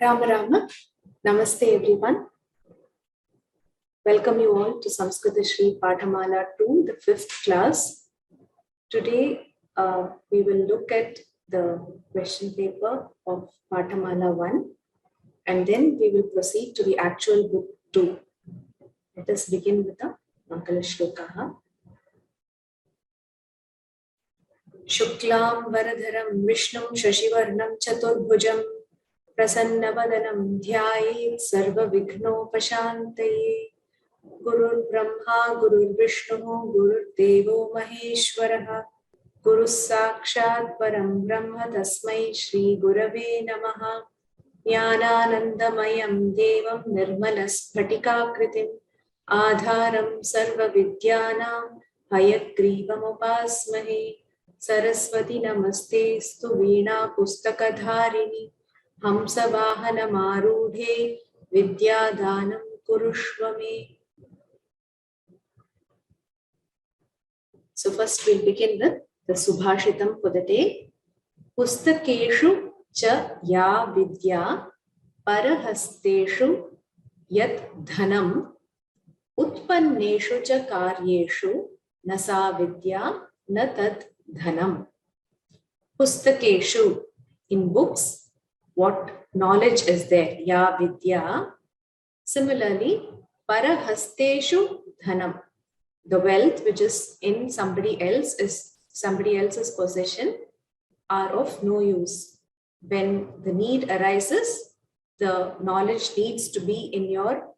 Rama Rama. Namaste everyone. Welcome you all to Samskritasri Pathamala 2, the 5th class. Today we will look at the question paper of Pathamala 1 and then we will proceed to the actual book 2. Let us begin with the Mangala Shlokaha. Shuklam Varadharam Vishnum Shashivarnam Chaturbhujam Prasannavadanam Dhyayet Sarva Vighnopashantaye Gurur Brahma Gurur Vishnu Gurur Devo Maheshwaraha Guru Sakshat Param Brahma Tasmai Shri Gurave Namaha Jnananandamayam Devam Nirmalas Phatikakritim Adharam Sarva Vidyanam Hayagrivam Upasmahe Saraswati Namaste Stu Veena Pustakadharini Hamsa Vahana Marudhe Vidyadhanam Kurushvame. So first we'll begin with the Subhashitam for the day. Pustakeshu cha ya vidya parahasteshu yat dhanam utpanneshu cha karyeshu nasa vidya na tat dhanam. Pustakeshu, in books, what knowledge is there? Ya vidya. Similarly, parahasteshu dhanam, the wealth which is in somebody else's possession are of no use. When the need arises, the knowledge needs to be in your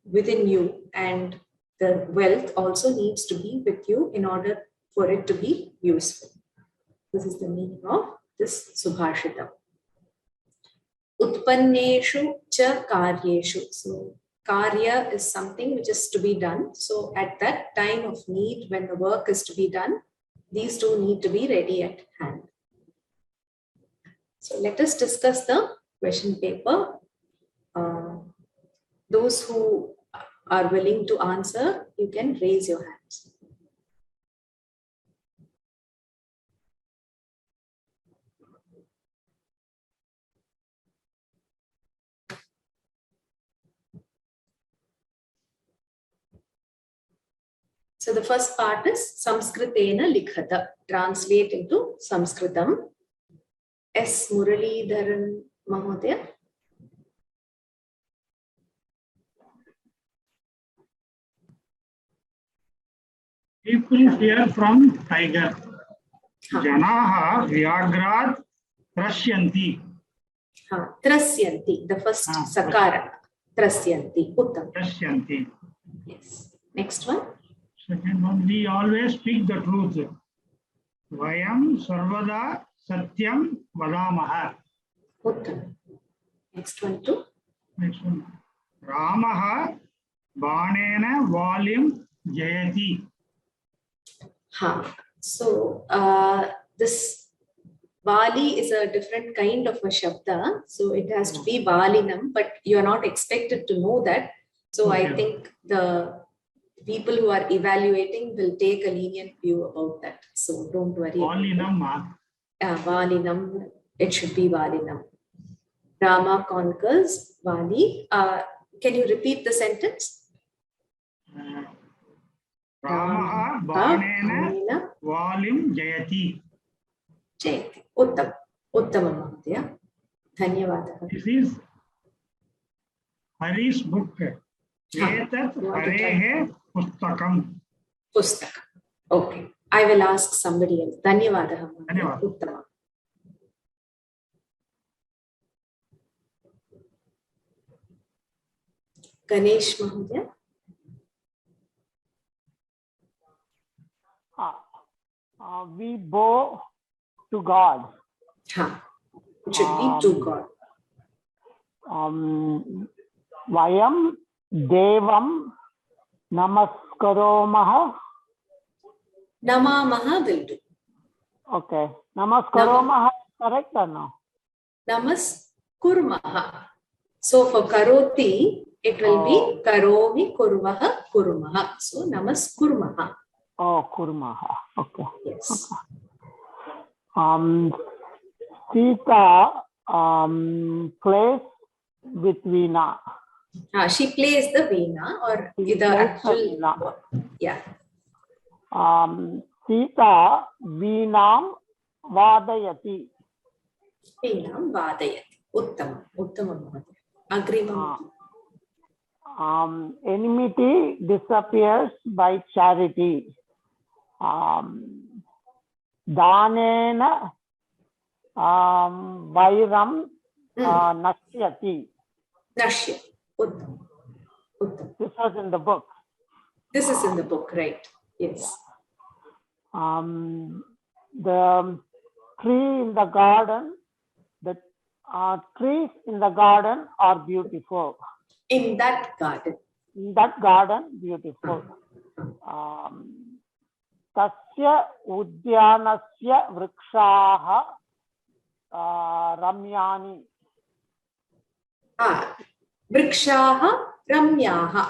within you, and the wealth also needs to be with you in order for it to be useful. This is the meaning of this Subhashitam. Utpanneshu cha karyeshu. So karya is something which is to be done. So at that time of need, when the work is to be done, these two need to be ready at hand. So let us discuss the question paper. Those who are willing to answer, you can raise your hands. So the first part is Samskritena Likhata, translate into Sanskritam. S. Muralidharan Mahodaya. People fear from tiger. Janaha vyagrat trasyanti. Trasyanti, the first sakara. Trasyanti, uttam. Trasyanti. Yes. Next one. Second one, we always speak the truth. Vayam sarvada satyam vadamaha. Uttam. Next one too. Next one. Ramaha banena valim jayati. So this Vali is a different kind of a Shabda. So it has to be Valinam, but you are not expected to know that. So I think the people who are evaluating will take a lenient view about that. So don't worry. Valinam. Valinam, it should be Valinam. Rama conquers Vali. Can you repeat the sentence? Ramaha banena valim jayati. Jayati. Uttam. Uttama Mahodaya. Dhanyavadaha. This is Hari's book. Etat Harehe Pustakam. Pustakam. Okay. I will ask somebody else. Dhanyavadaha. Uttama. Ganesh Mahodaya. We bow to God. It should be to God. Vayam Devam Namaskaromaha. Namamaha will do. Okay. Namaskaromaha, correct or no? Namaskurmaha. So for karoti, it will be karomi kurvaha kurmaha. So namaskurmaha. Oh, kurmaha. Okay. Yes. Sita plays with veena. She plays the veena, or She the plays actual, the veena. yeah. Sita veenam vadayati. Veenam vadayati. Uttamam. Uttamam. Agrimam. Enmity disappears by charity. Danena vairam nashyati. Nashya. Uttamam. Uttamam. This was in the book. This is in the book, right? Yes. The tree in the garden, the trees in the garden are beautiful. In that garden. In that garden, beautiful. Tasya udyanasya vrikshaha ramyani. Vrikshaha ramyaha.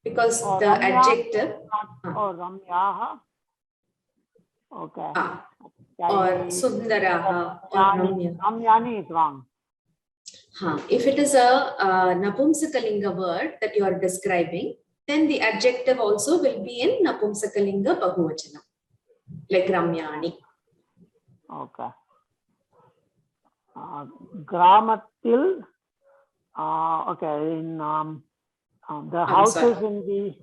Because the adjective. Ramyaha. Okay. Or sundaraha. Or ramya. Ramyani is wrong. If it is a napumsakalinga word that you are describing, then the adjective also will be in napumsakalinga bahuvachana, like ramyani. Okay. Gramatil. Okay. In the houses in the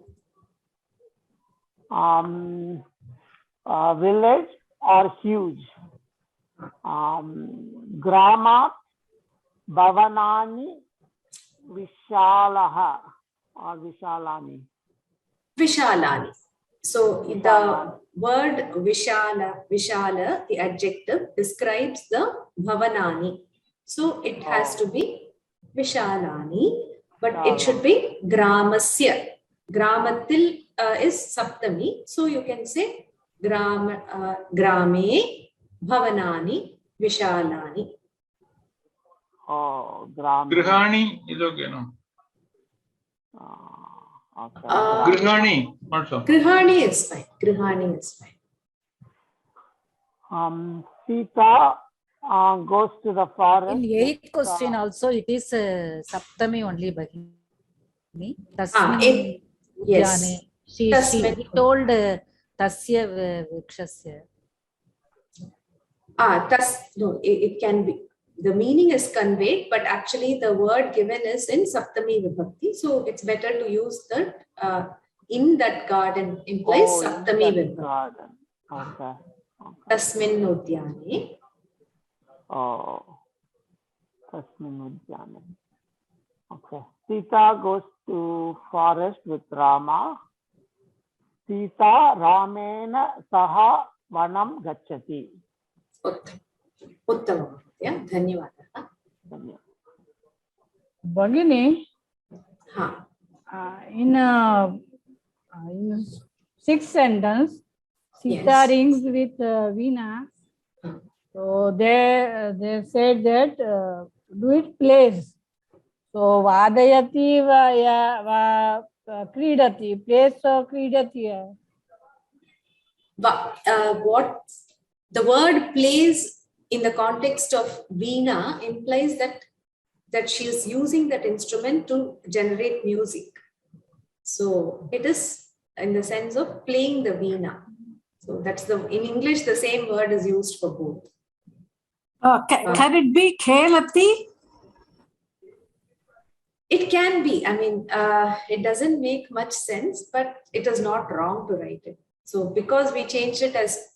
village are huge. Gramat Bhavanani Vishalaha or Vishalani. Vishalani. So the word Vishala, the adjective, describes the Bhavanani. So it has to be Vishalani, but it should be Gramasya. Gramatil is Saptami. So you can say Grame Bhavanani Vishalani. Grihani is okay, no? Okay. Grihani also. Grihani is fine. Grihani is fine. Sita goes to the forest. In 8th question also it is Saptami only, Bhagini. Tasmin yes. He told Tasya Vikshasya. No, it can be. The meaning is conveyed, but actually the word given is in Saptami Vibhakti. So it's better to use that in that garden implies Saptami Vibhakti. Okay. Tasmin Udyane. Tasmin Udyane. Okay. Sita goes to forest with Rama. Sita Ramena Saha Vanam Gachati. Uttamam. Yeah, Dhanyavada. Bhagini, in 6th sentence, Sita rings with Veena. So they said that do it plays. So Vadayati va Kridati, plays or Kridati. What the word plays in the context of Veena implies that she is using that instrument to generate music. So it is in the sense of playing the Veena. So that's in English, the same word is used for both. Can it be Kelati? It can be. I mean, it doesn't make much sense, but it is not wrong to write it. So because we changed it as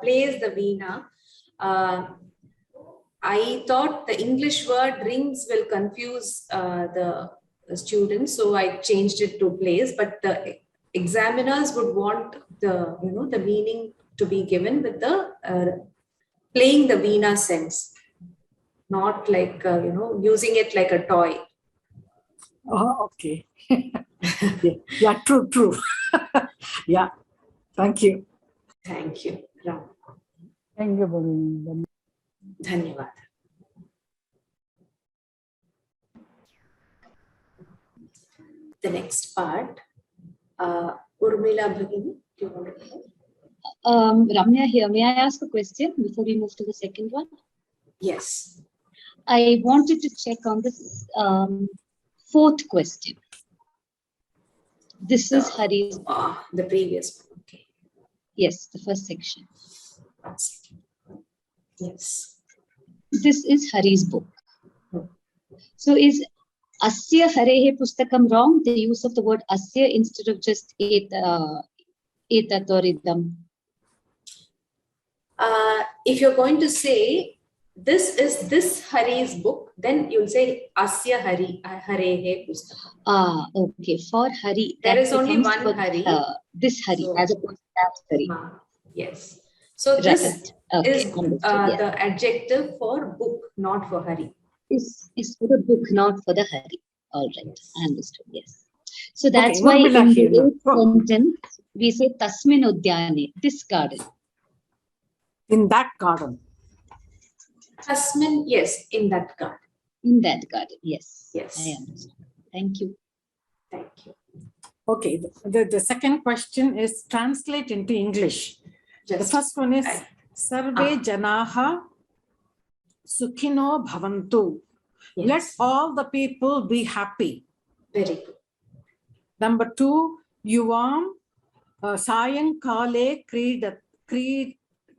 plays the Veena, I thought the English word rings will confuse the students, so I changed it to plays. But the examiners would want the the meaning to be given with the playing the Veena sense, not like using it like a toy. Oh, okay. Yeah, true. Yeah, thank you. Thank you, Ram. Thank you, Bhagini. Dhanyavad. The next part, Urmila Bhagini, do you want to know? Ramya here. May I ask a question before we move to the second one? Yes. I wanted to check on this fourth question. This is Hari's. The previous one. Okay. Yes, the first section. 1 second. Yes. This is Hari's book. So is Asya Harehe Pustakam wrong? The use of the word Asya instead of just etat or idam. If you're going to say this is this Hari's book, then you'll say Asya Harehe Pustakam. Okay. For Hari, There that is only becomes one for, Hari. this Hari, So, as opposed to that Hari. Yes. So Right. this Okay, is understood, yeah. the adjective for book, not for Hari. Is for the book, not for the Hari. All right, Yes. I understood. Yes. So that's Okay, why in Urmila here the now. eighth sentence we say Tasmin Udyane, this garden. In that garden. Tasmin, yes, in that garden. In that garden, yes. Yes. I understand. Thank you. Thank you. Okay, the second question is translate into English. The Just first one is I- Sarve Janaha Sukhino Bhavantu. Let yes. all the people be happy. Very good. Number 2, Yuvam Sayankale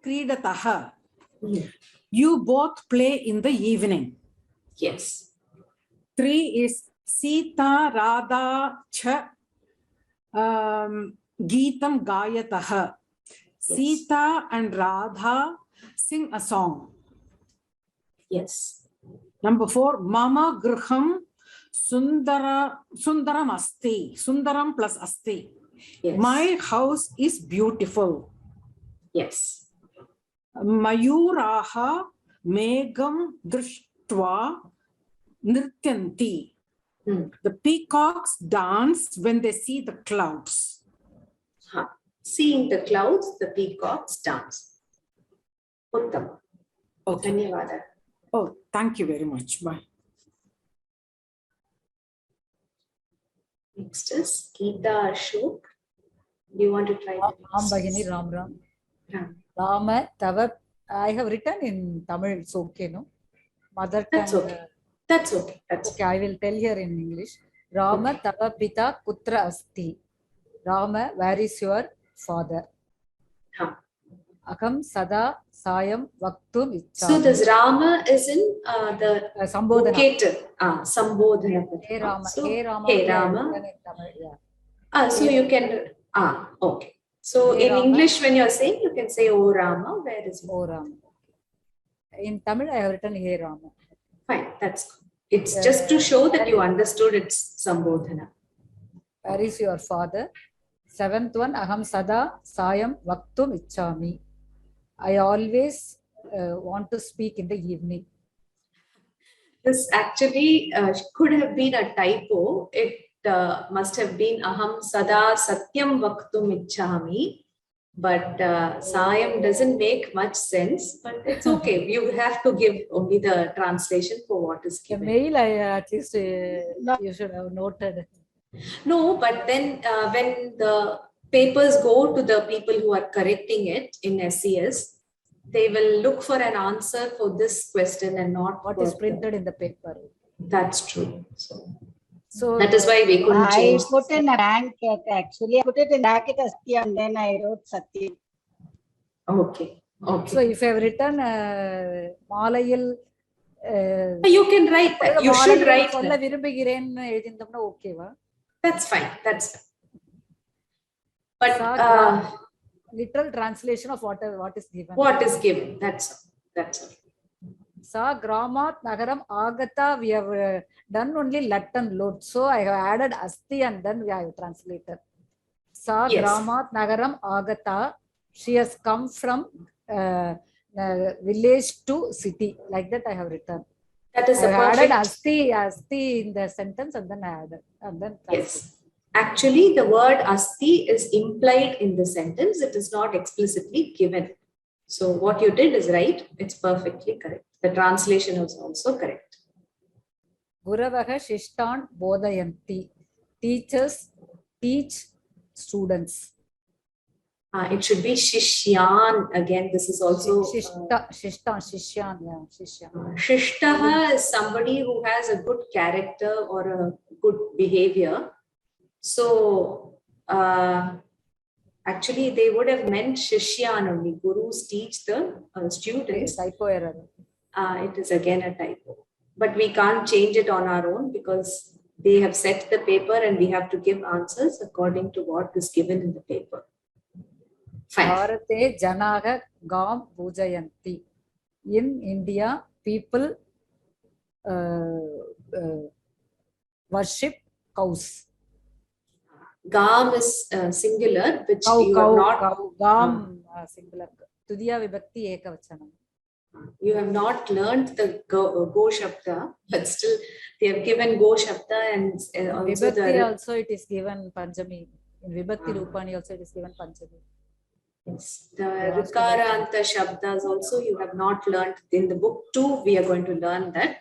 Kridataha. Mm. You both play in the evening. Yes. 3 is Sita Radha Cha Geetam Gayataha. Sita and Radha sing a song. Yes. Number 4, Mama Grham Sundaram Asti. Sundaram plus Asti. Yes. My house is beautiful. Yes. Mayuraha Megam Drishtva Nrityanti. Mm. The peacocks dance when they see the clouds. Seeing the clouds, the peacocks dance. Uttam. Okay. Dhanyavada. Oh, thank you very much. Bye. Next is Geeta Ashok. Do you want to try the Ram next? Bhagini, Ram Ram. Ram. Rama Tava. I have written in Tamil, it's okay, no? Mother tongue. That's okay. That's okay. That's Okay, I will tell here in English. Rama Okay. Tava Pita Kutra Asti. Rama, where is your father? Huh. Akam Sada Sayam Vaktum So Ichchami. this Rama is in the Sambodhana. vocative. Sambodhana. Hey Rama. So, Hey Rama. hey only I have Rama. written in Tamil, yeah. So Hey you can, okay. So Hey in Rama. English, when you're saying, you can say, oh Rama, where is Oh Rama. In Tamil, I have written Hey Rama. Fine, that's good. It's just to show that you understood its Sambodhana. Where is your father? 7th one, Aham Sada Sayam Vaktum Ichchami. I always want to speak in the evening. This actually could have been a typo. It must have been Aham Sada Satyam Vaktum Ichchami. But Sayam doesn't make much sense, but it's okay. You have to give only the translation for what is The given. mail, at least you should have noted. No, but then when the papers go to the people who are correcting it in SES, they will look for an answer for this question and not What for is printed in the paper. That's true. So That is why we couldn't I change. put in a bracket actually. I put it in bracket Asti and then I wrote Satyam. Okay. So if I have written Malayil, You can write that. You should write சொல்ல that. விரும்புகிறேன்னு எழுதியிருந்தோம்னா ஓகேவா? That's fine. That's fine. But literal translation of what is given. What is given? That's all. Sa Gramat Nagaram Agata, we have done only let and load. So I have added Asti and then we have translated. Sa Yes. Gramat Nagaram Agata, she has come from village to city. Like that I have written. That is I a have added perfect. Asti in the sentence and then I added and then translated. Yes. Actually, the word Asti is implied in the sentence. It is not explicitly given. So what you did is right. It's perfectly correct. The translation was also correct. Guravaha Shishtan Bodhayanti. Teachers teach students. It should be Shishyan. Again, this is also Shishyan, yeah, Shishyan. Shishtaha is somebody who has a good character or a good behavior. So actually, they would have meant Shishyan only. Gurus teach the students. Typo error. It is again a typo. But we can't change it on our own because they have set the paper and we have to give answers according to what is given in the paper. Fine. Bharate janaga gam pujayanti. In India, people worship cows. Gam is singular, which Cow, you cow, have not. cow, gam singular. Tudiya vibhakti ekavachanam. You have not learned the go Shabda, but still they have given go Shabda and also Vibhakti also it is given Panchami. In Vibhakti Rupani also it is given Panchami. Yes. The Rikaranta Shabdas also you have not learned. In the book 2, we are going to learn that.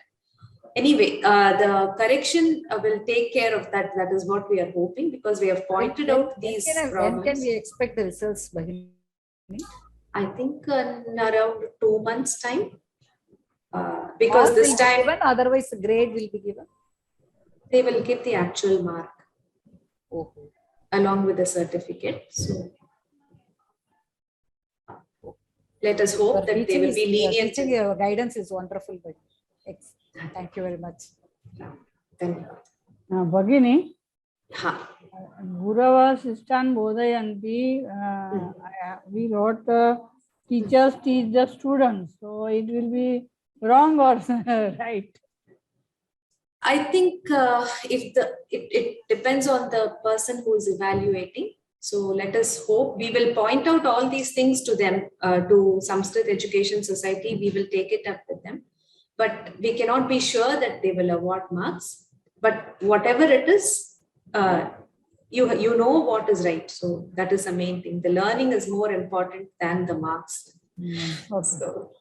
Anyway, the correction will take care of that. That is what we are hoping because we have pointed out these problems. When can we expect the results, Bahini? I think in around 2 months' time. Because Mark this will be time, given, otherwise grade will be given. they will give the actual mark along with the certificate. So let us hope that they will be lenient. Teaching your guidance is wonderful. But thank you very much. Thank you. Bhagini, Ha. Gurava Sistan Bodhayanti, we wrote teachers teach the students. So it will be wrong or right? I think it depends on the person who is evaluating. So let us hope. We will point out all these things to them, to Sanskrit Education Society. We will take it up with them. But we cannot be sure that they will award marks. But whatever it is, you know what is right. So that is the main thing. The learning is more important than the marks. Okay. So,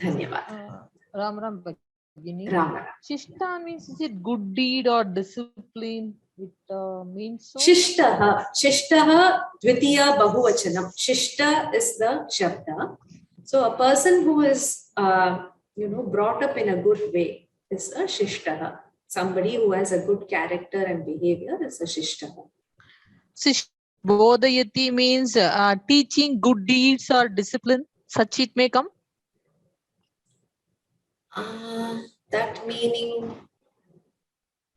Dhanyavad. Ram Bhagini. Rama. Shishta means, is it good deed or discipline? It means so? Shishtaha dvitiya bahuvachanam. Shishta is the Shabda. So a person who is brought up in a good way is a Shishtaha. Somebody who has a good character and behavior is a Shishtaha. Bodhayati means teaching good deeds or discipline. Such it may come. That meaning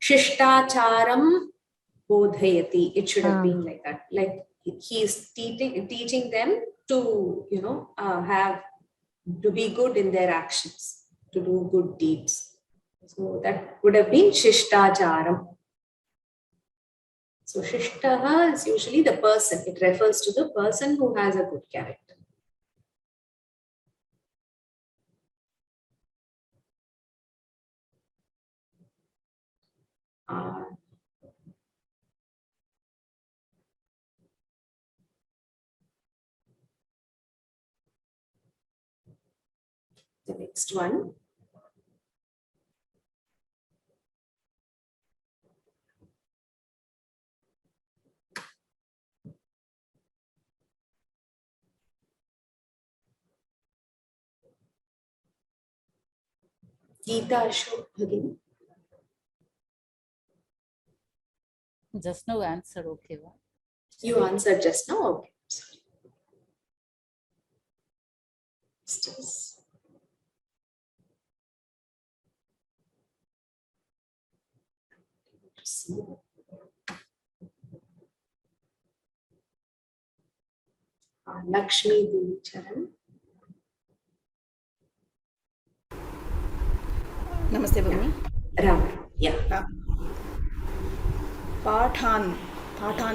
Shishtacharam bodhayati. It should have been like that. Like he is teaching them to to be good in their actions, to do good deeds. So that would have been Shishtacharam. So Shishtaha is usually the person. It refers to the person who has a good character. The next one. Geeta Ashok Bhagini. Just now answer, okay. You answered just now, okay. Lakshmi Charan. Namaste, Bhagini. Ram. Yeah. Pathan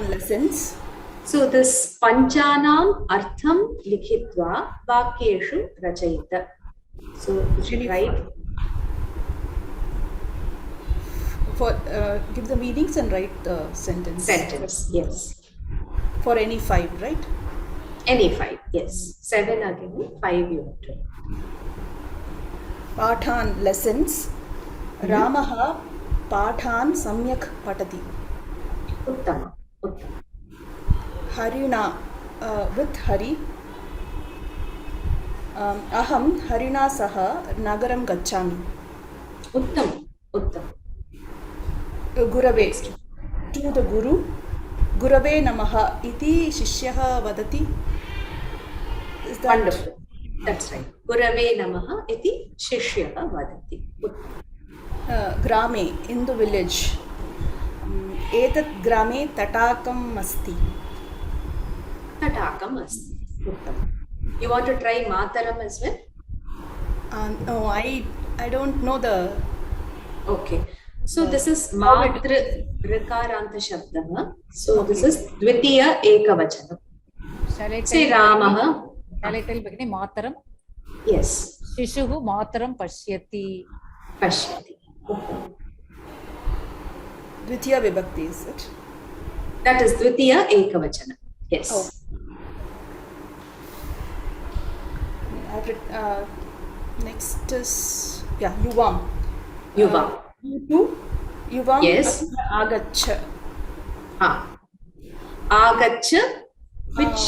lessons. So this Panchanam Artham Likhitva Vakyeshu Rachayita. So you should write. Give the meanings and write the sentence. Sentence, yes. For any 5, right? Any 5, yes. 7 are given, 5 you have to. Pathan lessons. Ramaha Pathan Samyak Patati. Uttama. Harina with Hari. Aham Harina Saha Nagaram Gachami. Uttam. Gurave. To the Guru. Gurave Namaha iti Shishyaha Vadati. Is that wonderful? That's right. Gurave Namaha iti Shishyaha Vadati. Grame, in the village. Etat grame tatakam asti. Tatakam asti. Uttam. You want to try Mataram as well? No, I don't know the. Okay. So this is Matra Rikaranta Shabda. So this is Dvitiya Ekavachanam. Say Ramaha. Shall I tell beginning Mataram? Yes. Shishuhu Mataram Pashyati. Dvitiya Vibhakti, is it? That is Dvitiya Ekavachanam. Yes. Oh. Next is Yuvam. Yuvam. Yuvam. Yes. Agacha. Agacha. Which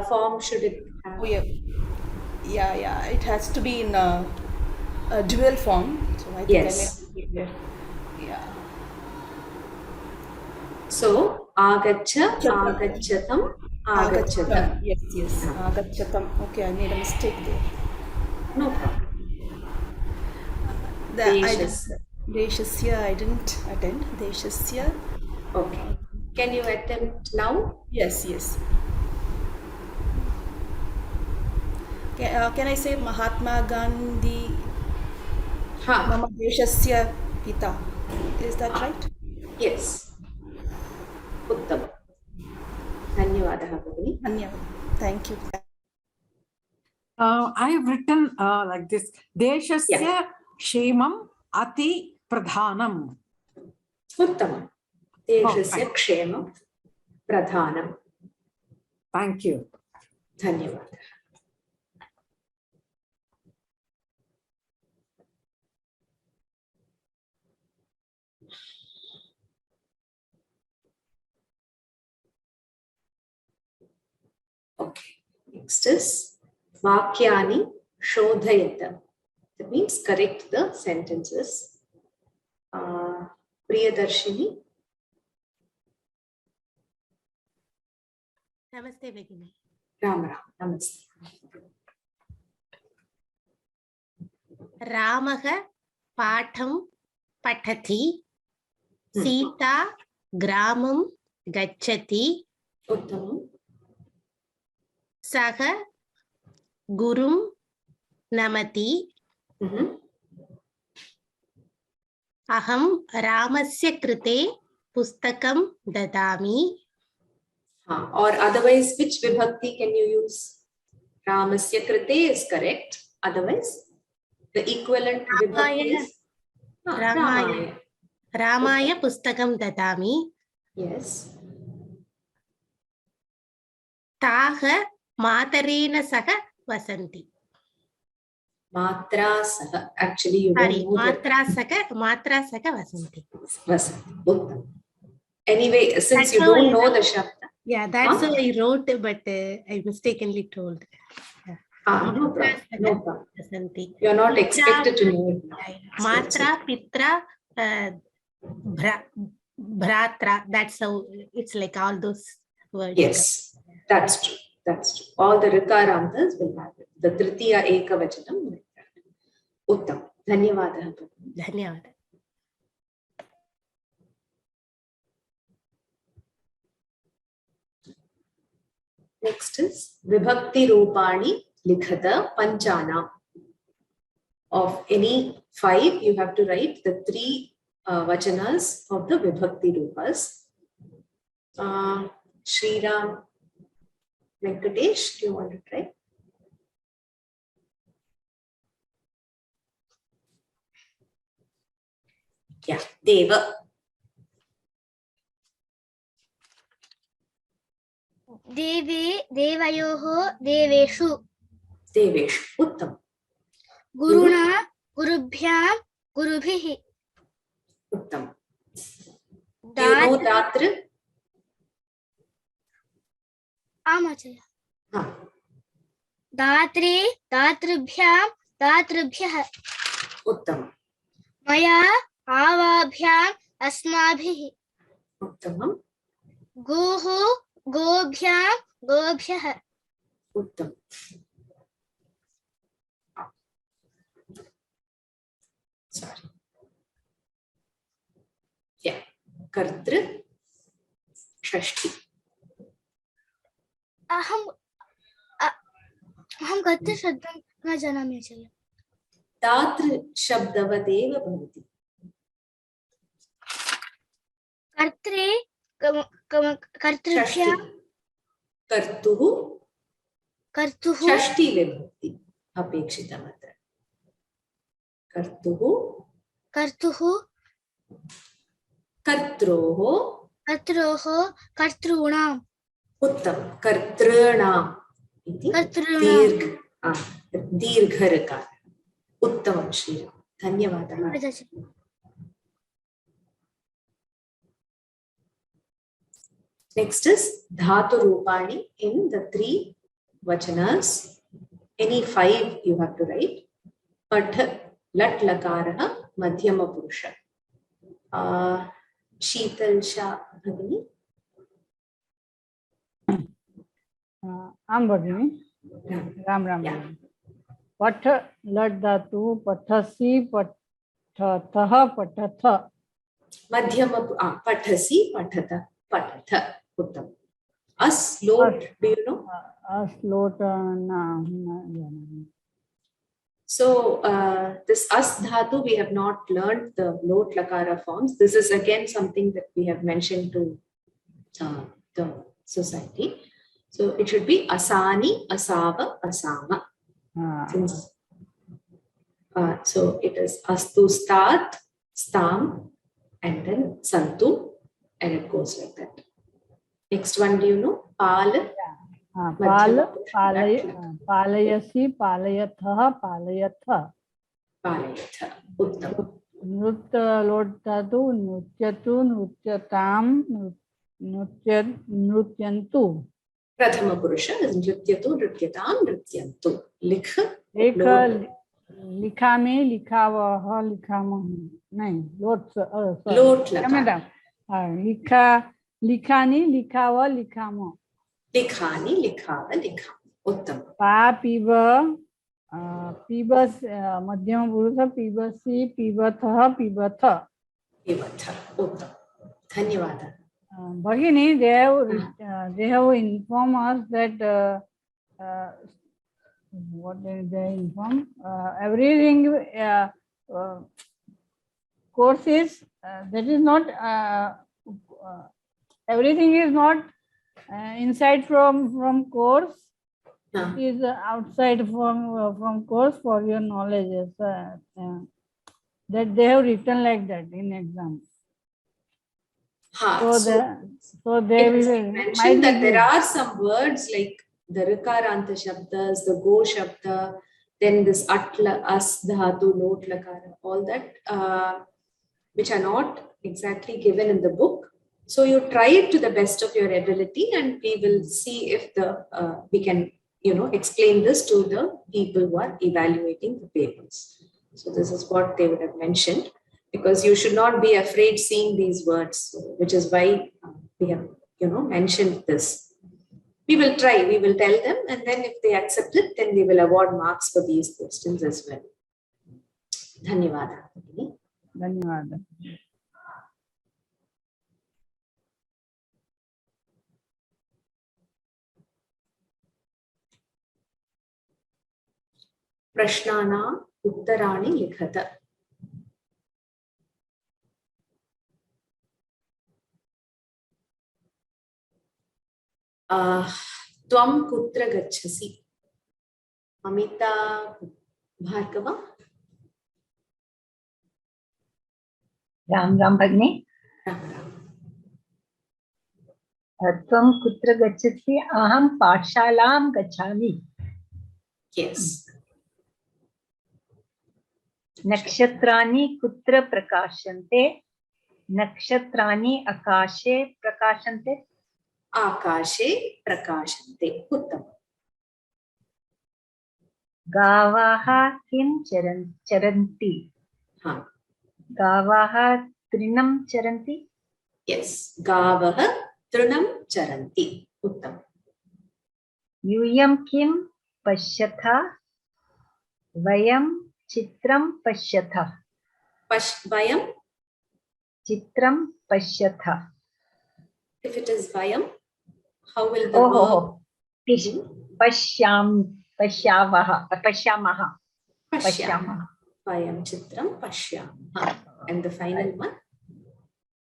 form should it have? Oh, yeah. It has to be in a dual form. So I think yes. Yeah. So Agacha, Agachatam, Agachatam. Yes. Agachatam. Okay, I made a mistake there. No problem. Deshasya, I didn't attend. Deshasya. Okay. Can you attempt now? Yes. Can I say Mahatma Gandhi? Mama Deshasya Pita. Is that right? Yes. Uttam. Dhanyavadaha Bhagini. Thank you. I have written like this. Deshasya Kshemam Ati Pradhanam. Uttamam. Deshasya Kshemam Pradhanam. Thank you. Dhanyavadaha. Okay. Next is Vakyani Shodhayata. That means correct the sentences. Priyadarshini. Namaste, Begini. Ram. Namaste. Ramaha Patham Pathati. Sita Gramam Gachati. Uttamam. Saha Gurum Namati. Aham Ramasya Krite Pustakam Dadami. Or otherwise, which vibhakti can you use? Ramasya Krite is correct. Otherwise, the equivalent vibhakti is Ramaya. Ramaya Pustakam Dadami. Yes. Taha Matarena Saha Vasanti. Matra Saha. Actually, you don't know Matra Saha Vasanti. Vasanti. Anyway, since you don't know the Shabda. Yeah, that's what I wrote, but I mistakenly told. No problem. You're not expected to know it now. Matra, Pitra, Bhratra. That's how it's like all those words. Yes, that's true. All the Rikarantas will have it. The Tritiya Ekavachanam will have it. Uttam. Dhanyavadaha. Dhanyavadaha. Next is Vibhakti Rupani Likhata Panchana. Of any 5, you have to write the 3 vachanas of the Vibhakti Rupas. Shriram Venkatesh, do you want to try? Yeah, Deva. Deve, Devayoho, Deveshu. Deveshu. Uttam. Guruna, Gurubhyam, Gurubhihi. Uttam. Do you know Datra? आमाचार्य दात्रे दातृभ्यां दातृभ्यः उत्तमम् मया आवाभ्याम् अस्माभिः उत्तमम् गोः गोभ्यां गोभ्यः उत्तमम् sorry yeah कर्तृ षष्ठी अहं कर्तृशब्दं न जानामि आचार्य दातृ शब्दवदेव भवति कर्त्रे कर्तृभ्यां कर्तुः षष्ठी विभक्ति अपेक्षितमत्र कर्तुः कर्त्रोः कर्तॄणाम् उत्तमं कर्तॄणाम् इति दीर्घ उत्तमं श्रीराम धन्यवादः next is dhatu rupani in the 3 vachanas any 5 you have to write pat lat lakarah madhyama purusha sheetal sha bhagini am bhagini ram ram pat lat dhatu pathasi pathatha patatha madhyama pathasi pathatha patatha uttam aslot do you know aslot so this as dhatu we have not learned the lot lakara forms. This is again something that we have mentioned to the society, so it should be asani asava asama since so it is astu stat stam and then santu and it goes like that. Next one, do you know pal palayasi palayatha palayatha palayatha uttam nrutya lotatu nutyatu nutyatam nrutyantu prathama purusha is nrutyatu nrutyatam nrutyantu likhame likhavaha likhamah nahi lot lakara likhani likhava likhama likhani likhava likhama uttam pa piba pibas madhyama purusha pibasi pibatha pibatha uttam dhanyawad Bhagini, they have informed us that what did they inform? Everything courses that is not everything is not inside from course. It is outside from course for your knowledge. That they have written like that in exam. So they will mention that there are some words like the rikaranta shabdas, the go shabda, then this atla as dhatu lot lakara, all that which are not exactly given in the book. So you try it to the best of your ability, and we will see if we can explain this to the people who are evaluating the papers. So this is what they would have mentioned, because you should not be afraid seeing these words, which is why we have mentioned this. We will try, we will tell them, and then if they accept it, then we will award marks for these questions as well. Dhanyawad. Dhanyawad. प्रश्नानाम् उत्तराणि लिखत. त्वं कुत्र गच्छसि? अमिता भार्गव. राम राम भगिनी. त्वं कुत्र गच्छसि? अहं पाठशालां गच्छामि. Yes. नक्षत्राणि कुत्र प्रकाशन्ते? नक्षत्राणि आकाशे प्रकाशन्ते. Akashe prakashante. Uttam. Gavaha kim charanti. Gavaha trinam charanti. Yes. Gavaha trinam charanti. Uttam. Yuyam kim pashyatha. Vayam chitram pashyatha. Vayam. Chitram pashyatha. If it is vayam, how will the verb do? Pashyamaha. Vayam chitram pashyamaha. And the final one?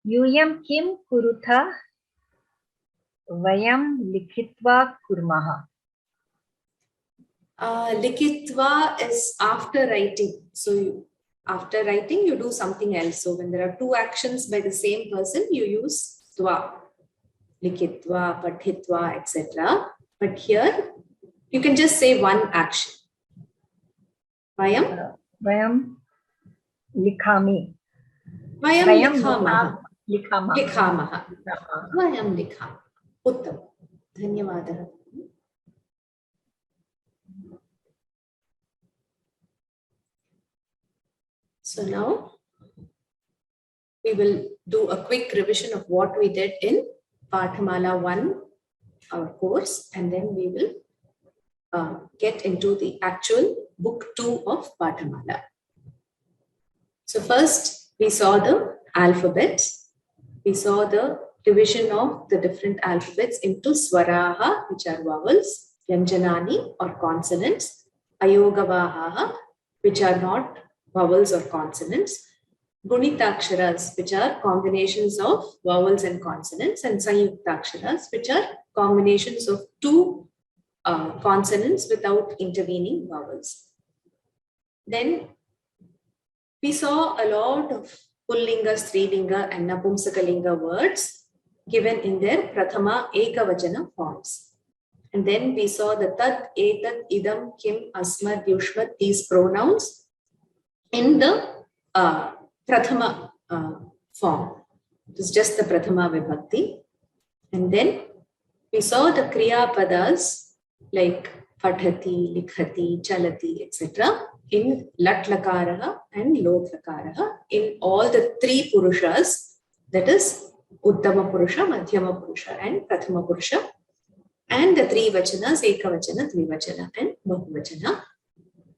Yuyam kim kurutha. Vayam likhitva kurmaha. Likhitva is after writing. So after writing, you do something else. So when there are two actions by the same person, you use tva. Likhitva, pathitva, etc. But here, you can just say one action. Vayam? Vayam likhami. Vayam likhamaha. Likhamaha. Vayam likhamaha. Uttam. Dhanyavadaha. So now, we will do a quick revision of what we did in Pathamala 1, our course, and then we will get into the actual book 2 of Pathamala. So first, we saw the alphabets. We saw the division of the different alphabets into swaraha, which are vowels, vyanjanani or consonants, ayogavaha, which are not vowels or consonants, gunitaksharas, which are combinations of vowels and consonants, and sanyuktaksharas, which are combinations of two consonants without intervening vowels. Then we saw a lot of pullinga, strilinga and napumsakalinga words given in their prathama ekavachana forms. And then we saw the tat, etat, idam, kim, asmad, yushmat, these pronouns in the prathama form. It is just the prathama vibhakti. And then we saw the kriya padas like pathati, likhati, chalati, etc. in lat lakaraha and lot lakaraha in all the three purushas, that is uttama purusha, madhyama purusha and prathama purusha, and the three vachanas, ekavachana, dvivachana and bahuvachana.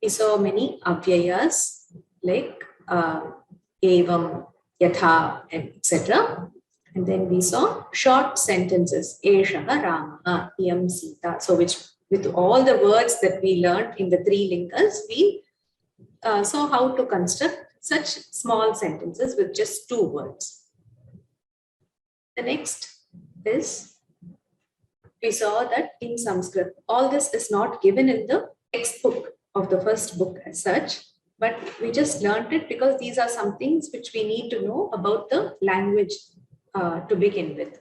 We saw many avyayas like evam, yatha, and etc. And then we saw short sentences, eshaha, rama, iyam, sita. So which with all the words that we learned in the three lingas, we saw how to construct such small sentences with just 2 words. The next is, we saw that in Sanskrit, all this is not given in the textbook of the first book as such, but we just learned it because these are some things which we need to know about the language to begin with.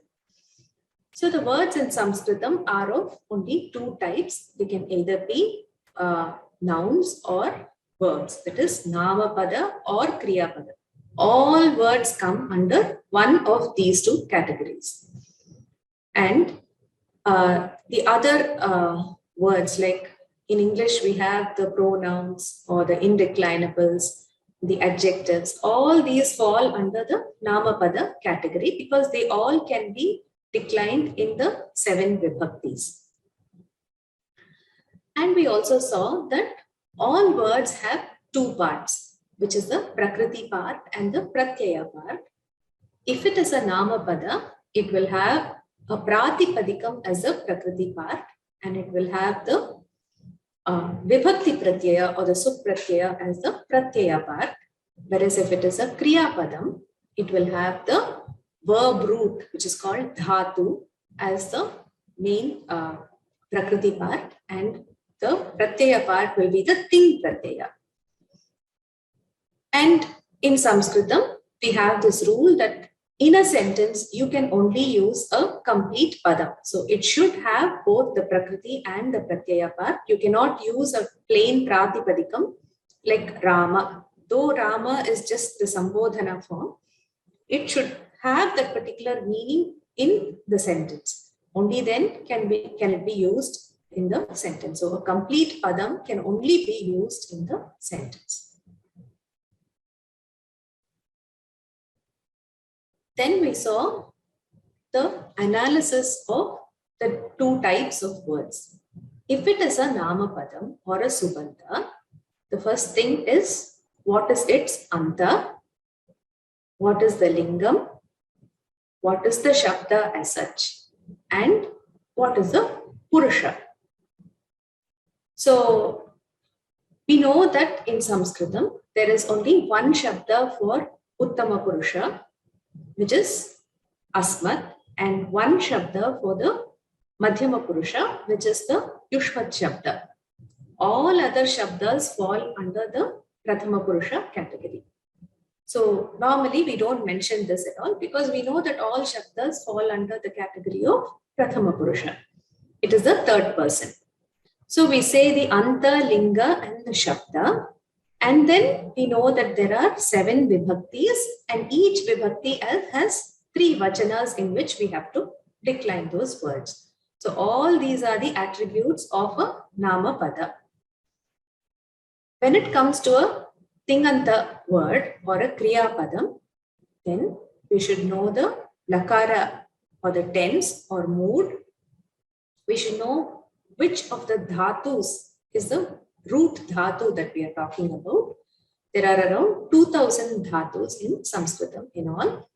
So the words in Sanskritam are of only 2 types. They can either be nouns or verbs, that is namapada or kriyapada. All words come under one of these 2 categories. And the other words, like in English, we have the pronouns or the indeclinables, the adjectives, all these fall under the namapada category because they all can be declined in the 7 vibhaktis. And we also saw that all words have 2 parts, which is the prakriti part and the pratyaya part. If it is a namapada, it will have a pratipadikam as a prakriti part, and it will have the vibhakti pratyaya or the supratyaya as the pratyaya part. Whereas if it is a kriyapadam, it will have the verb root, which is called dhatu, as the main prakriti part, and the pratyaya part will be the ting pratyaya. And in Sanskritam, we have this rule that in a sentence, you can only use a complete padam. So it should have both the prakriti and the pratyaya part. You cannot use a plain pratipadikam like Rama. Though Rama is just the sambodhana form, it should have that particular meaning in the sentence. Only then can it be used in the sentence. So a complete padam can only be used in the sentence. Then we saw the analysis of the two types of words. If it is a namapadam or a subanta, the first thing is what is its anta, what is the lingam, what is the shabda as such, and what is the purusha. So we know that in Sanskritam there is only one shabda for uttama purusha, which is asmat, and one shabda for the madhyama purusha, which is the yushmat shabda. All other shabdas fall under the prathama purusha category. So normally we don't mention this at all because we know that all shabdas fall under the category of prathama purusha. It is the third person. So we say the anta, linga and the shabda, and then we know that there are 7 vibhaktis and each vibhakti has 3 vachanas in which we have to decline those words. So all these are the attributes of a nama pada. When it comes to a tinganta word or a kriya padam, then we should know the lakara or the tense or mood. We should know which of the dhatus is the root dhatu that we are talking about. There are around 2000 dhatus in Sanskritam in all.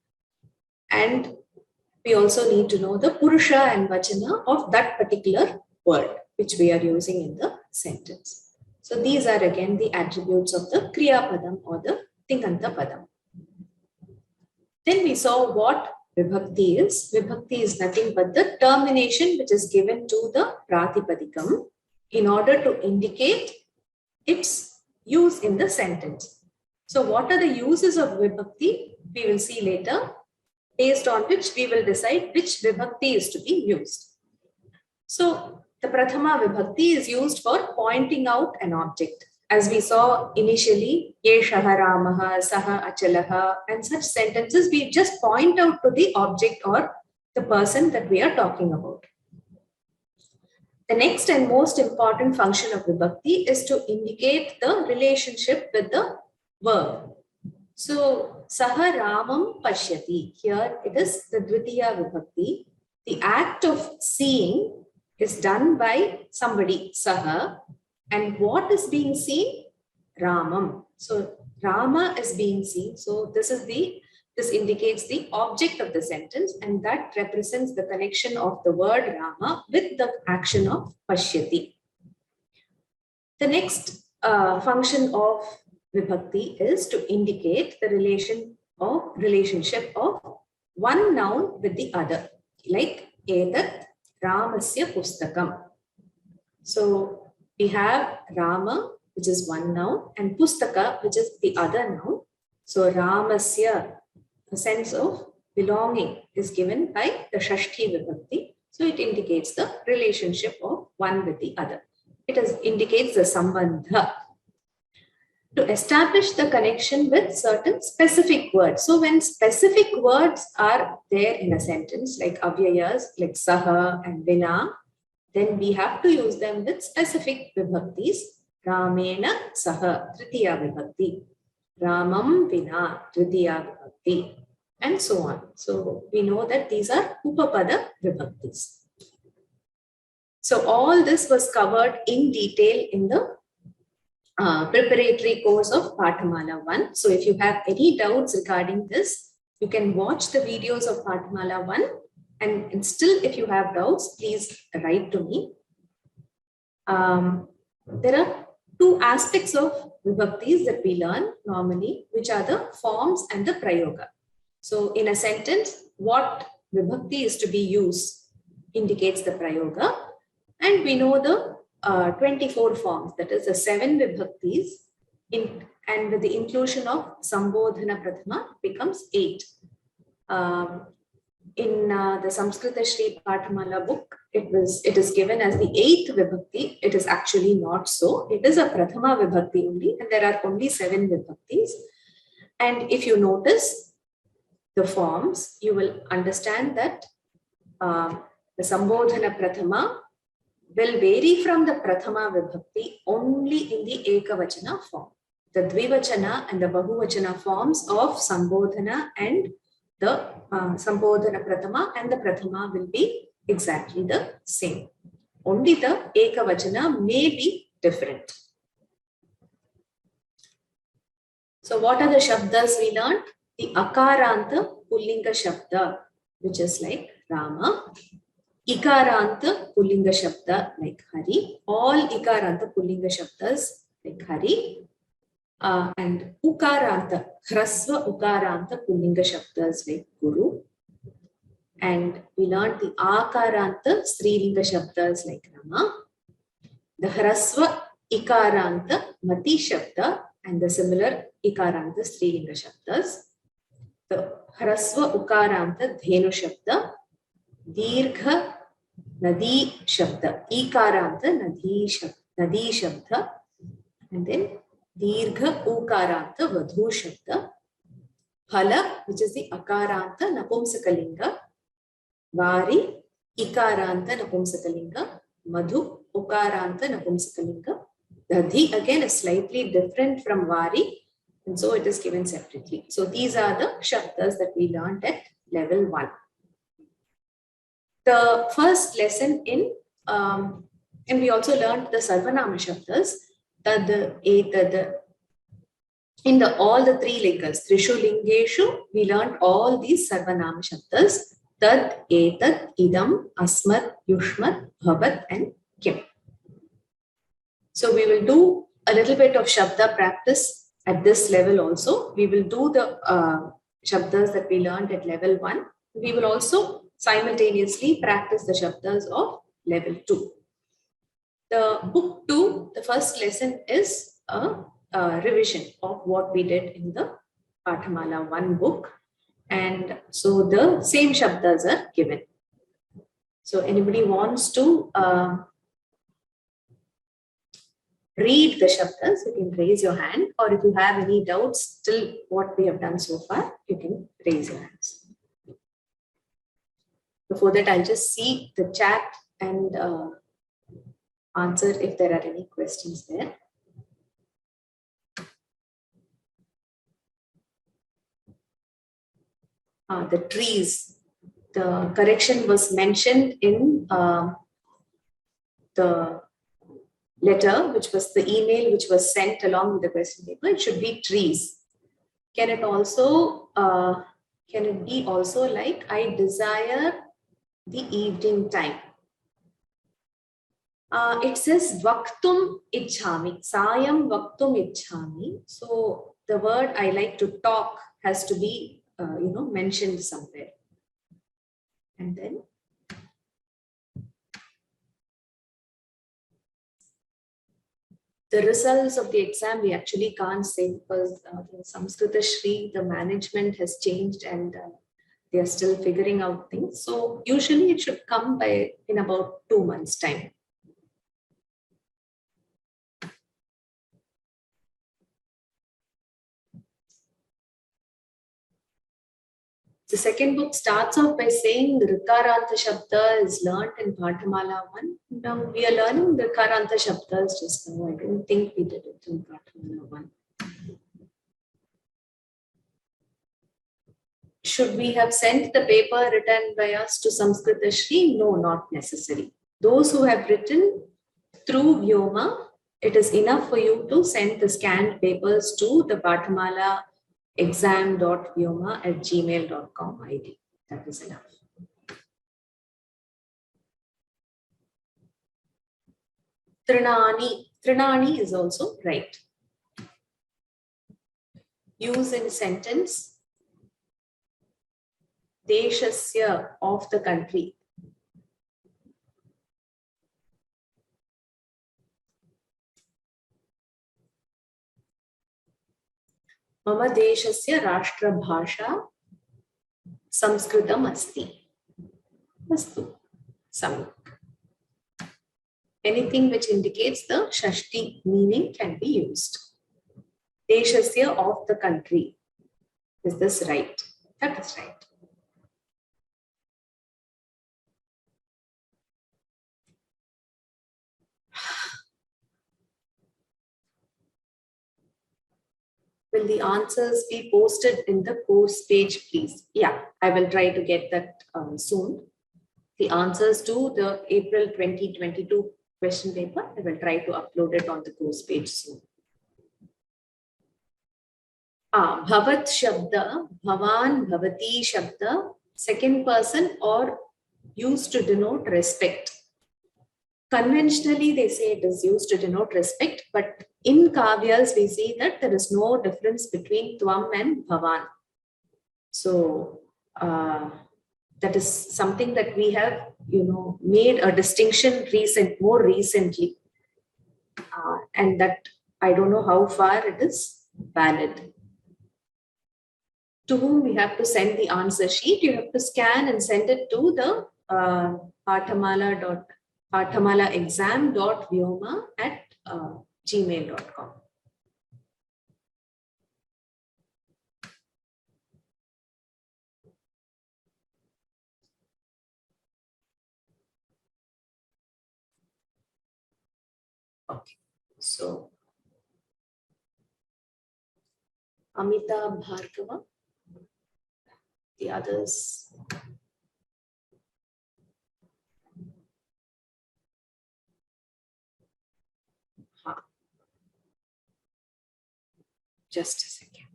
And we also need to know the purusha and vachana of that particular word which we are using in the sentence. So these are again the attributes of the kriya padam or the tinganta padam. Then we saw what vibhakti is. Vibhakti is nothing but the termination which is given to the pratipadikam in order to indicate its use in the sentence. So what are the uses of vibhakti? We will see later, based on which we will decide which vibhakti is to be used. So the prathama vibhakti is used for pointing out an object. As we saw initially, yeshaha ramaha, saha achalaha, and such sentences, we just point out to the object or the person that we are talking about. The next and most important function of vibhakti is to indicate the relationship with the verb. So, saha ramam pashyati. Here it is the dvitiya vibhakti. The act of seeing is done by somebody, saha, and what is being seen? Ramam. So Rama is being seen. So this indicates the object of the sentence, and that represents the connection of the word Rama with the action of pashyati. The next function of vibhakti is to indicate the relationship of one noun with the other, like etat Ramasya pustakam. So we have Rama, which is one noun, and Pustaka, which is the other noun. So Ramasya, a sense of belonging, is given by the Shashti Vibhakti. So it indicates the relationship of one with the other. It indicates the sambandha. To establish the connection with certain specific words. So when specific words are there in a sentence, like avyayas, like saha and vina, then we have to use them with specific vibhaktis. Ramena saha, tritiya vibhakti. Ramam vina, tritiya vibhakti. And so on. So we know that these are upapada vibhaktis. So all this was covered in detail in the preparatory course of Pathamala 1. So if you have any doubts regarding this, you can watch the videos of Pathamala 1. And still, if you have doubts, please write to me. There are 2 aspects of vibhaktis that we learn normally, which are the forms and the prayoga. So in a sentence, what vibhakti is to be used indicates the prayoga. And we know the 24 forms, that is the 7 vibhaktis, and with the inclusion of Sambodhana Prathama becomes 8. In the Samskritasri Pathamala book, it is given as the 8th vibhakti. It is actually not so. It is a Prathama vibhakti only, and there are only 7 vibhaktis. And if you notice the forms, you will understand that The Sambodhana Prathama will vary from the Prathama Vibhakti only in the Ekavachana form. The Dvivachana and the Bahuvachana forms of Sambodhana and the Sambodhana Prathama and the Prathama will be exactly the same. Only the Ekavachana may be different. So what are the Shabdas we learned? The Akaranta Pullinga Shabda, which is like Rama. Ikaranta Pullinga Shabda like Hari. All Ikaranta Pullinga Shabdas like Hari. And Ukaranta, Hrasva Ukaranta Pullinga Shabdas like Guru. And we learned the Akaranta Strilinga Shabdas like Rama. The Hrasva Ikaranta Mati Shabda and the similar Ikaranta Strilinga Shabdas. The Hrasva Ukaranta Dhenu Shabda. Dirgha Nadi Shabda. Ikaranta Nadi Shabda. And then Dirgha Ukaranta Vadhu Shabda. Phala, which is the Akaranta Napumsakalinga. Vari, Ikaranta Napumsakalinga. Madhu, Ukaranta Napumsakalinga. Dadhi again is slightly different from Vari, and so it is given separately. So these are the Shabdas that we learned at level 1. The first lesson in, and we also learned the Sarvanama Shabdas, in all the 3 lingas, Trishu Lingeshu, we learned all these Sarvanama Shabdas, Tad, Etad, Idam, Asmat, Yushmat, Bhavat and Kim. So we will do a little bit of Shabda practice at this level also. We will do the Shabdas that we learned at level 1. We will also simultaneously practice the Shabdas of level 2. The book 2, the first lesson is a revision of what we did in the Pathamala 1 book. And so the same Shabdas are given. So anybody wants to read the Shabdas, you can raise your hand, or if you have any doubts still what we have done so far, you can raise your hands. Before that, I'll just see the chat and answer if there are any questions there. The trees, the correction was mentioned in the letter, which was the email which was sent along with the question paper. It should be trees. Can it also, can it be also like, I desire the evening time? It says Vaktum Ichhami, Sayam Vaktum Ichhami. So the word I like to talk has to be, mentioned somewhere. And then the results of the exam we actually can't say because the Samskritasri, the management has changed and they are still figuring out things. So usually it should come in about 2 months' time. The second book starts off by saying the Rikaranta Shabda is learnt in Pathamala 1. Now we are learning the Rikaranta Shabdas just now. I don't think we did it in Pathamala 1. Should we have sent the paper written by us to Samskritasri? No, not necessary. Those who have written through Vyoma, it is enough for you to send the scanned papers to the Pathamala exam.vyoma@gmail.com ID. That is enough. Trinani. Trinani is also right. Use in sentence. Deshasya, of the country. Mama deshasya rashtra bhasha Sanskritam asti. Astu. Samyak. Anything which indicates the Shashti meaning can be used. Deshasya, of the country. Is this right? That is right. will the answers be posted in the course page, please? Yeah, I will try to get that soon. The answers to the April 2022 question paper, I will try to upload it on the course page soon. Bhavat Shabda, Bhavan, Bhavati Shabda, second person or used to denote respect. Conventionally, they say it is used to denote respect, but in Kavyas, we see that there is no difference between Tvam and Bhavan. So, that is something that we have, made a distinction more recently. And that I don't know how far it is valid. To whom we have to send the answer sheet, you have to scan and send it to the pathamala.exam.vyoma@gmail.com. Okay, so Amita Bhargava, the others. Just a second.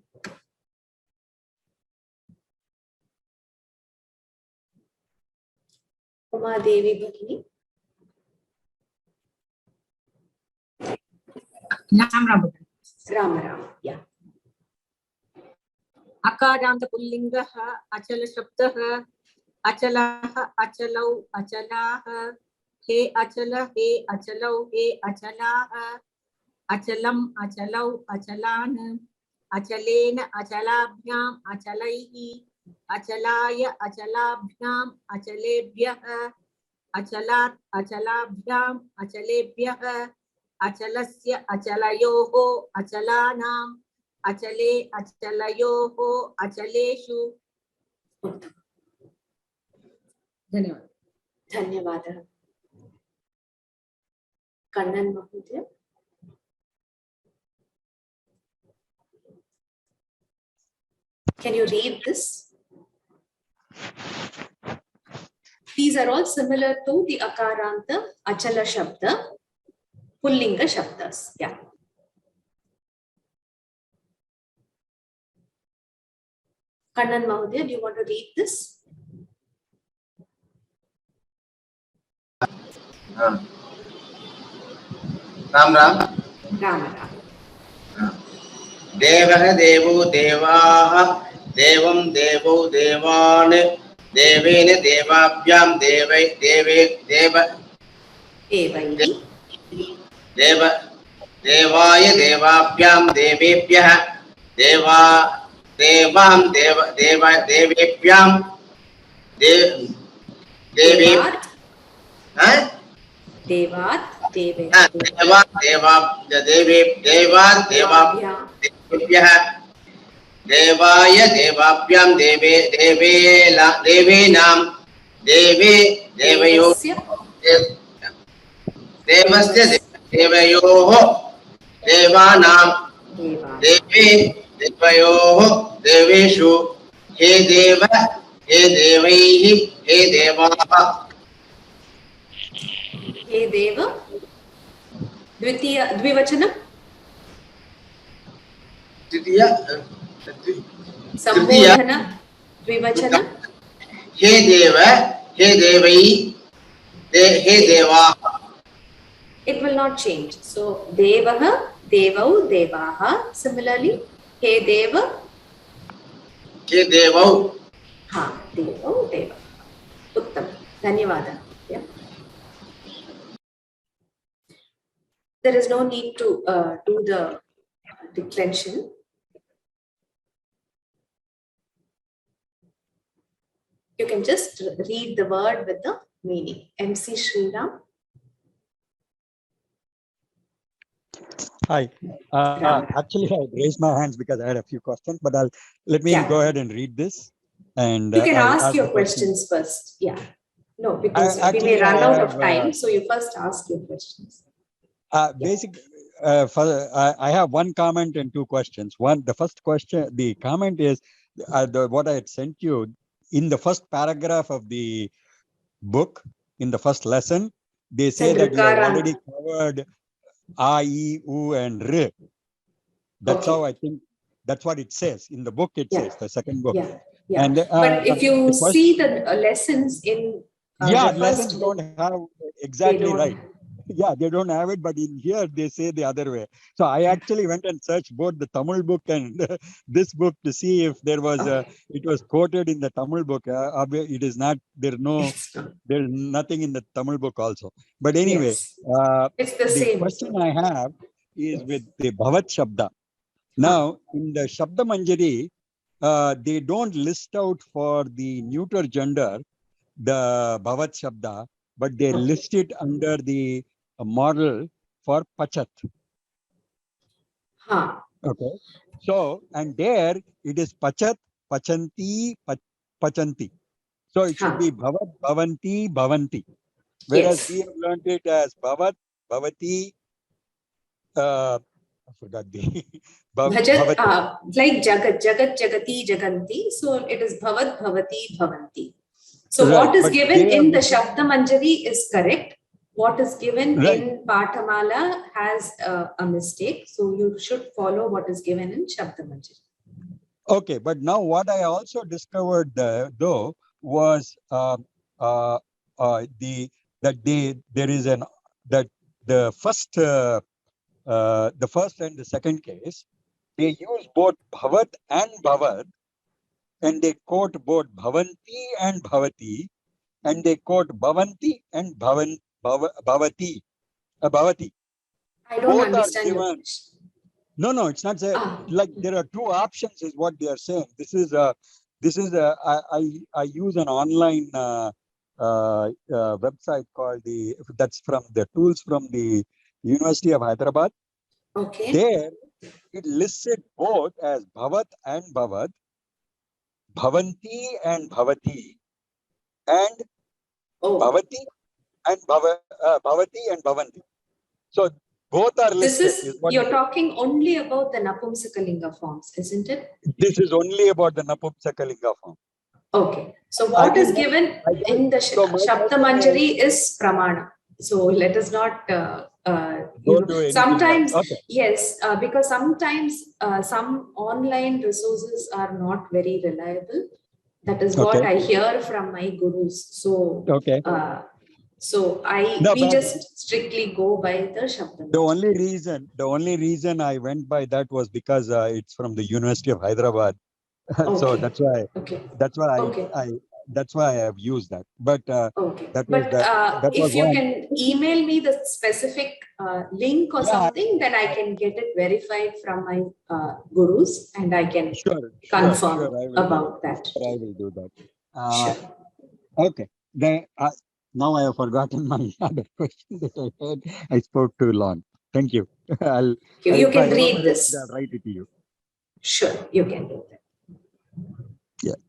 Uma Devi Bhagini. Ram, yeah. Akaranta pullinga achala shabda achala achalau achala he achalau he achala achalam achalau achalan achalena achalabhyam achalaihi achalaya achalabhyam achalebhyah achalat achalabhyam achalebhyah achalasya achalayoho achalanam achale achalayoho achaleshu. Dhanyawad. Dhanyawad. Kannan Mahodaya. Can you read this? These are all similar to the Akaranta, Achala Shabda, Pullinga Shabdas. Yeah. Kannan Mahodaya, do you want to read this? Ram Ram. Ram. Devah Devo Devaha Devam Devo Devane Devene Devabhyam Deve Deve Deva Devai Deva Devaya Devabhyam Devebhyah Deva Devam Deva Deva Devebhyam Devat Devat Devat Devat Devabhyah Devaya Devabhyam Devenam Deve Devayo Devasya Devayoho Devanam Deve Devayoho Deveshu He Deva He Devaihi He Devaha He Deva Dvivachana Sambodhana Dvivachana He Deva He Devai He Deva. It will not change. So Devaha Devau Devaha. Similarly, He Deva He Devau Devau Deva. Uttam. Dhanyavada. Yeah. There is no need to do the declension. You can just read the word with the meaning. MC Sriram. Hi. Actually, I raised my hands because I had a few questions, but let me go ahead and read this. And you can ask your questions first. Yeah. No, because we may run out of time. So you first ask your questions. I have one comment and two questions. The first question, the comment is what I had sent you in the first paragraph of the book, in the first lesson. They say that you have already covered A, I, U, and R. That's how I think. That's what it says in the book. It says the second book. Yeah. And but if you see the lessons in the lessons first don't book, have exactly right. Yeah, they don't have it, but in here they say the other way. So I actually went and searched both the Tamil book and this book to see if there was it was quoted in the Tamil book. It is not. There's nothing in the Tamil book also. But anyway, it's the same. question I have is with the Bhavat Shabda. Now, in the Shabda Manjari, they don't list out for the neuter gender the Bhavat Shabda, but they list it under the model for Pachat. Okay. So, and there it is Pachat, Pachanti, Pachanti. So it should be Bhavat, Bhavanti, Bhavanti. Whereas we have learned it as Bhavat, Bhavati, I forgot the Bhajat, like Jagat, Jagati, Jaganti. So it is Bhavat, Bhavati, Bhavanti. So what is given in the Shabda Manjari is correct. What is given in Pathamala has a mistake. So you should follow what is given in Shabda Manjari. Okay, but now what I also discovered though was there is the first and the second case, they use both Bhavat and Bhavad, and they quote both Bhavanti and Bhavati, and they quote Bhavanti and Bhavati. Bhavati. I don't understand your question. No, it's not like there are two options is what they are saying. I use an online website called that's from the tools from the University of Hyderabad. Okay. There it lists it both as Bhavat and Bhavad, Bhavanti and Bhavati, and Bhavati and Bhavati and Bhavanti. So both are listed. You're talking only about the Napumsakalinga forms, isn't it? This is only about the Napumsakalinga form. Okay. So what is given in the Shabda Manjari is Pramana. So let us not sometimes yes, because sometimes some online resources are not very reliable. That is what I hear from my gurus. So we just strictly go by the Shabda Manjari. The only reason I went by that was because it's from the University of Hyderabad. So that's why I have used that. But if you can email me the specific link or something, then I can get it verified from my gurus and I can confirm about that. I will do that. Okay. Then now I have forgotten my other question that I had. I spoke too long. Thank you. You can read this. I'll write it to you. Sure, you can do that. Yeah.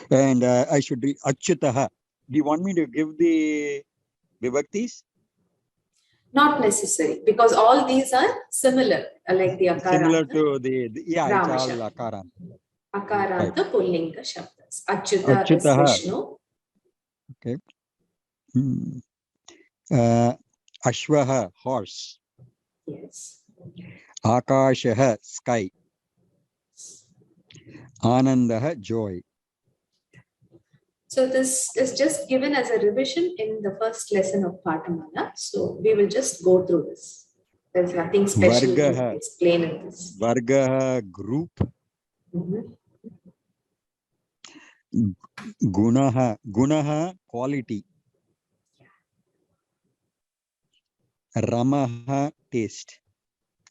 And I should read Achyutaha. Do you want me to give the vibhaktis? Not necessary, because all these are similar, like the Akaranta. Similar to it's all Akaranta. Akaranta Pullinga Shabdas. Achyuta is Vishnu. Okay. Ashvaha, horse. Yes. Akashaha, sky. Anandaha, joy. So this is just given as a revision in the first lesson of Pathamala. So we will just go through this. There's nothing special to explain in this. Vargaha, group. Gunaha, quality. Ramaha, taste.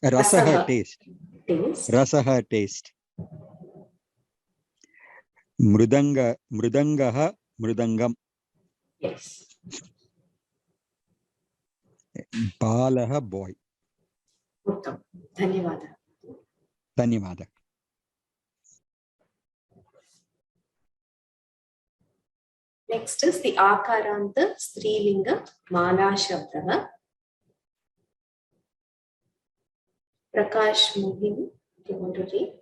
Rasaha, taste. Rasaha, taste. Mrudangaha, mrudangam. Yes. Balaha, boy. Uttam. Dhanyavada. Dhanyavada. Next is the Akaranta Strilinga Mala Shabda. Prakash Mohini, do you want to read?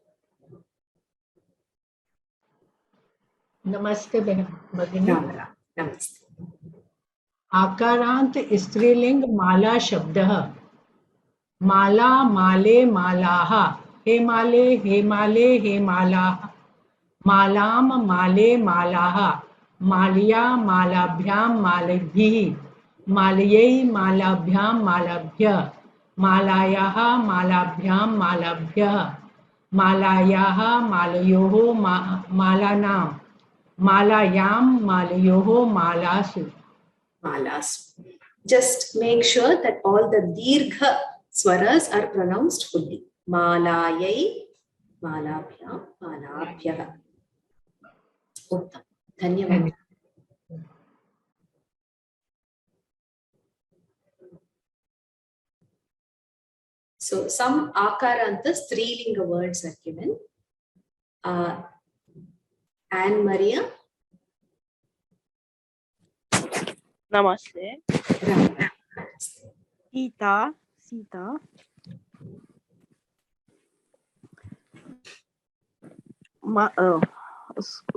नमस्ते भगिनी। Namaste. आकारांत स्त्रीलिंग माला शब्दः। माला माले मालाः। हे माले हे माले हे मालाः। मालाम माले मालाः। Mallya मालाभ्यां मालेभिः। मालयै मालाभ्यां मालाभ्यः। मालायाः मालाभ्यां मालाभ्यः। मालायाः मालयोः मालानां। मालायां मालयोः मालासु। Malas. Just make sure that all the dirgha swaras are pronounced fully. Malayai, malabhyam, malabhyah. Uttam. Dhanyavad. So some akaranta strilinga words are given. Anne Maria. Namaste. Sita.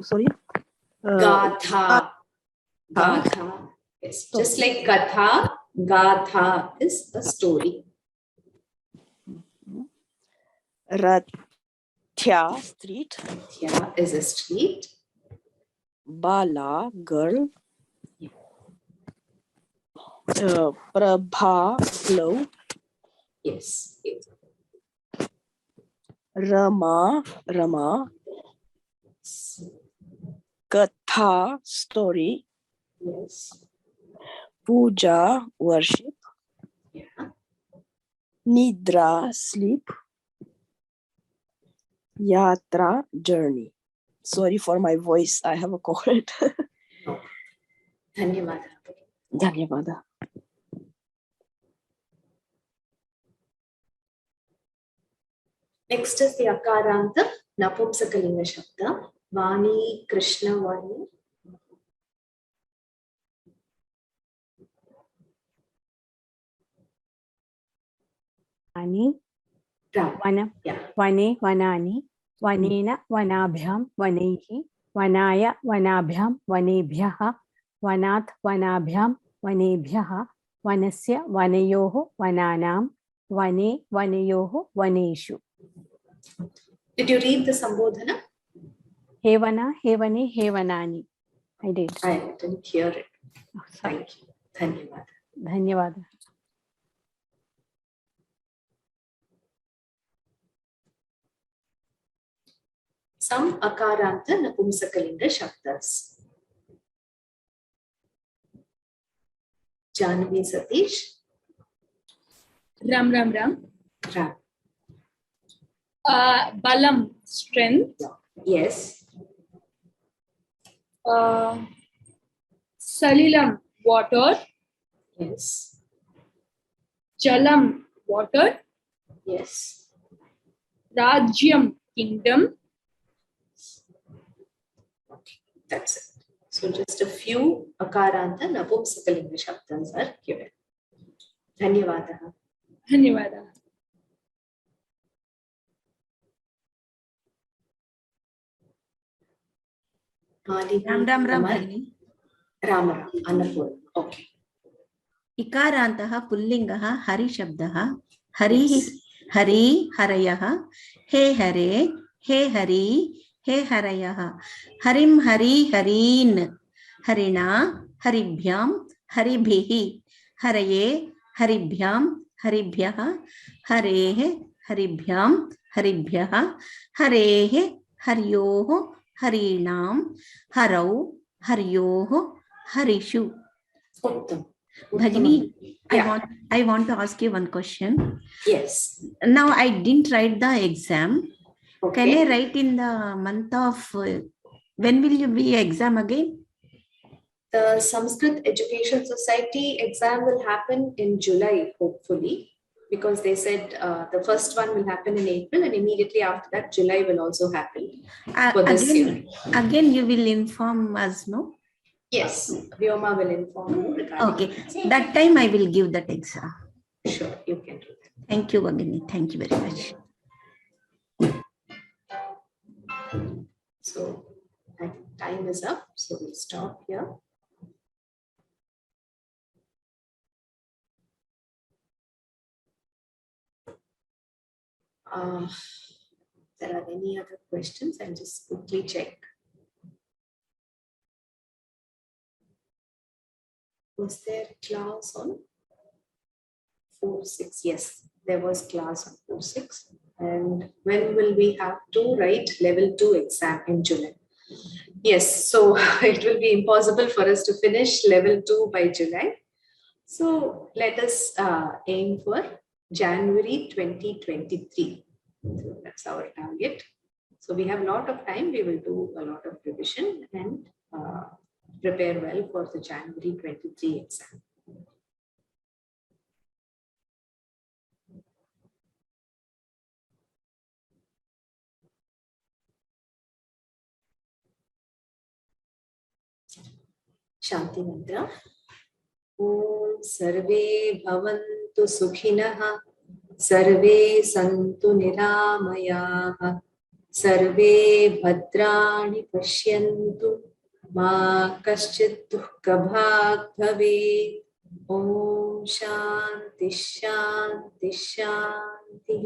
Sorry. Gatha. Gatha. Yes. Just like Katha, Gatha is a story. Rathya, street. Rathya is a street. Bala, girl. Prabha, glow. Yes. Rama. Katha, story. Yes. Puja, worship. Yeah. Nidra, sleep. Yatra, journey. Sorry for my voice. I have a cold. Dhanyavada. Next is the akaranta napumsakalinga shabda. Vani, Krishna, Vani. Vani. Vane, vanani. Vanena, vanabhyam, vanaihi. Vanaya, vanabhyam, vanebhyaha. Vanat, vanabhyam, vanebhyaha. Vanasya, vanayoho, vananam. Vane, vanayoho, vaneshu. Did you read the Sambodhana? Hevana, hevane, hevanani. I did. I didn't hear it. Oh, sorry. Thank you. Dhanyavada. Dhanyavada. Some akaranta napumsakalinga shabdas. Janvi Satish. Ram. Balam, strength. Yes. Salilam, water. Yes. Jalam, water. Yes. Rajyam, kingdom. Okay, that's it. So just a few akaranta napumsakalinga shabdas are given. Dhanyavada. Ram Bhagini. Rama, Annapurna. Okay. Ikarantah pullingah hari shabdah. Hari harayah. He hare, he hari, he harayah. Harim hari harin. Harina haribhyam haribhihi. Haraye haribhyam haribhyah. Harehe haribhyam haribhyah. Harehe haryoho harinam. Harau haryoho harishu. Bhagini, I want to ask you one question. Yes. Now I didn't write the exam. Okay. Can I write in the month of when will you be exam again? The Sanskrit Education Society exam will happen in July, hopefully, because they said the first one will happen in April, and immediately after that, July will also happen for this year. Again, you will inform us, no? Yes, Vyoma will inform you regarding Okay, that time I will give that exam. Sure. you can do that. Thank you, Bhagini. Thank you very much. So I think time is up, so we'll stop here. There are any other questions? I'll just quickly check. Was there class on 4-6? Yes, there was class on 4-6. And when will we have to write level 2 exam in July? Yes, so it will be impossible for us to finish level 2 by July. So let us aim for January 2023. So that's our target. So we have a lot of time. We will do a lot of revision and prepare well for the January 23 exam. Shanti mantra. Om sarve bhavantu sukhinah, sarve santu niramayaah, sarve bhadrani pashyantu, ma kaschit dukkha bhavet. Om shanti shanti shanti.